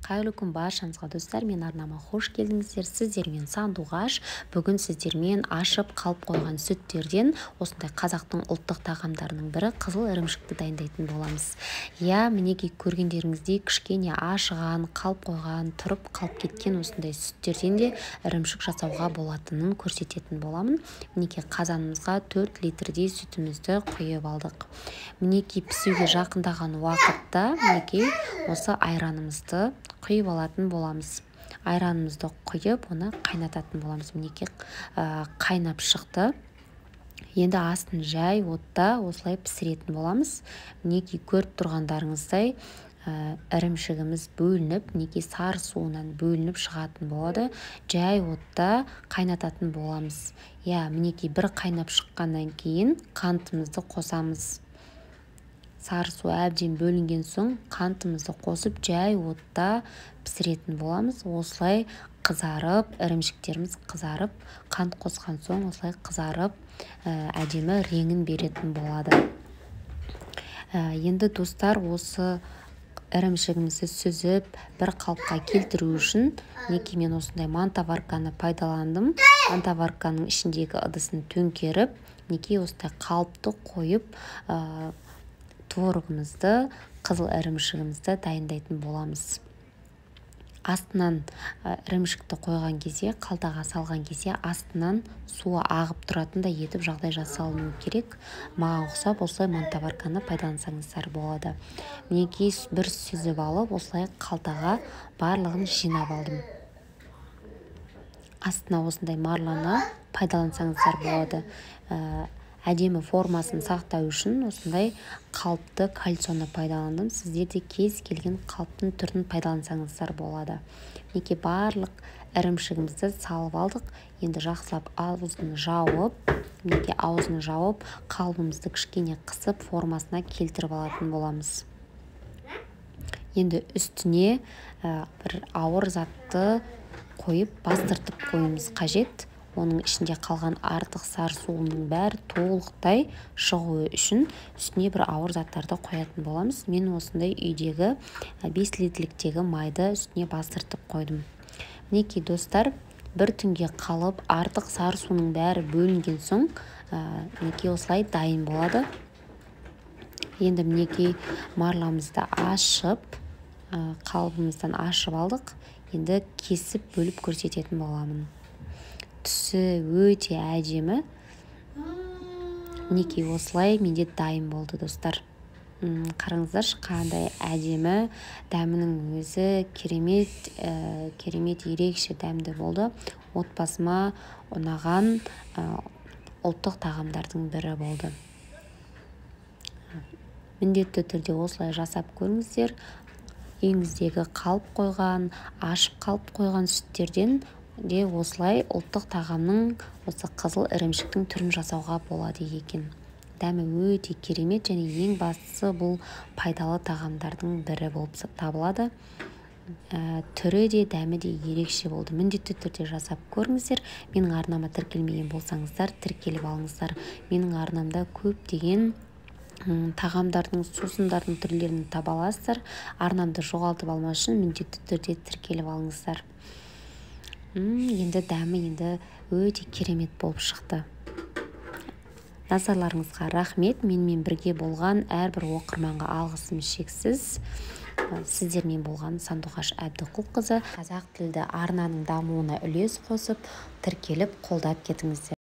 Қайырлы күн баршаңызға достар, мен арнама қош келдіңіздер. Сіздермен Сандуғаш. Бүгін сіздермен ашып қалып қойған сүттерден осындай қазақтың ұлттық тағамдарының бірі қызыл ірімшікті дайындайтын боламыз. Мінекей көргендеріңіздей кішкене ашыған, қалып қойған, тұрып қалып кеткен осындай сүттерден де ірімшік жасауға болатынын көрсететін боламын. Мінекей қазанымызға 4 литрдей сүтімізді құйып алдық. Мінекей пісуге жақындаған уақытта мінекей осы айранымызды құйып алатын боламыз. Айранымызды құйып, оны қайнататын боламыз. Мінекей қайнап шықты. Енді астын жай отта осылай пісіретін боламыз. Мінекей көріп тұрғандарыңыздай ірімшігіміз бөлініп, мінекей сары суынан бөлініп шығатын болады. Жай отта қайнататын боламыз. Мінекей бір қайнап шыққаннан кейін қантымызды қосамыз. Сары су әбден бөлінген соң қантымызды қосып жай отта пісіретін боламыз. Осылай қызарып, ірімшіктеріміз қызарып, қант қосқан соң осылай қызарып, әдемі реңін беретін болады. Енді достар, осы ірімшігімізді сүзіп, бір қалыпқа келтіру үшін мінекей мен осындай мантаварканы пайдаландым. Мантаварканың ішіндегі ыдысын төңкеріп, мінекей осындай қалыпты қойып, творогымызды, қызыл ірімшігімізді дайындайтын боламыз. Астынан ірімшікті қойған кезде, қалтаға салған кезде астынан суы ағып тұратындай етіп жағдай жасалыну керек. Маған ұқсап, осылай мантаварканы пайдалансаңыздар болады. Мінекей бір сүзіп алып, осылай қалтаға барлығын жинап алдым. Астына осындай марланы пайдалансаңыздар болады. Әдемі формасын сақтау үшін осындай қалыпты кальцоны пайдаландым. Сіздер де кез келген қалыптың түрін пайдалансаңыздар болады. Мінекей барлық ірімшігімізді салып алдық. Енді жақсылап аузын жауып, қалбымызды кішкене қысып формасына келтіріп алатын боламыз. Енді үстіне бір ауыр затты қойып бастыртып қоюымыз қажет. Оның ішінде қалған артық сары суының бәрі толықтай шығуы үшін үстіне бір ауыр заттарды қоятын боламыз. Мен осындай үйдегі 5 литрліктегі майды үстіне бастыртып қойдым. Мінекей достар, бір түнге қалып, артық сары суының бәрі бөлінген соң, мінекей осылай дайын болады. Енді мінекей марламызды ашып, қалбымыздан ашып алдық. Енді кесіп бөліп көрсететін боламын. Түсі өте әдемі. Мінекей осылай менде дайын болды достар. Қараңыздаршы, қандай әдемі, дәмінің өзі керемет ерекше дәмді болды. Отбасыма ұнаған ұлттық тағамдардың бірі болды. Міндетті түрде осылай жасап көріңіздер. Үйіңіздегі қалып қойған, ашып қалып қойған сүттерден де осылай ұлттық тағамның осы қызыл ірімшіктің түрін жасауға болады екен. Дәмі өте керемет және ең бастысы бұл пайдалы тағамдардың бірі болып табылады. Түрі де дәмі де ерекше болды. Міндетті түрде жасап көріңіздер. Менің арнама тіркелмеген болсаңыздар, тіркеліп алыңыздар. Менің арнамда көптеген тағамдардың, сусындардың түрлерін таба аласыздар. Арнамды жоғалтып алмас үшін міндетті түрде тіркеліп алыңыздар. Енді дәмі өте керемет болып шықты. Назарларыңызға рахмет. Менімен бірге болған әрбір оқырманға алғысым шексіз. Сіздермен болған Сандуғаш Әбдіқұлқызы. Қазақ тілді арнаның дамуына үлес қосып, тіркеліп қолдап кетіңіздер.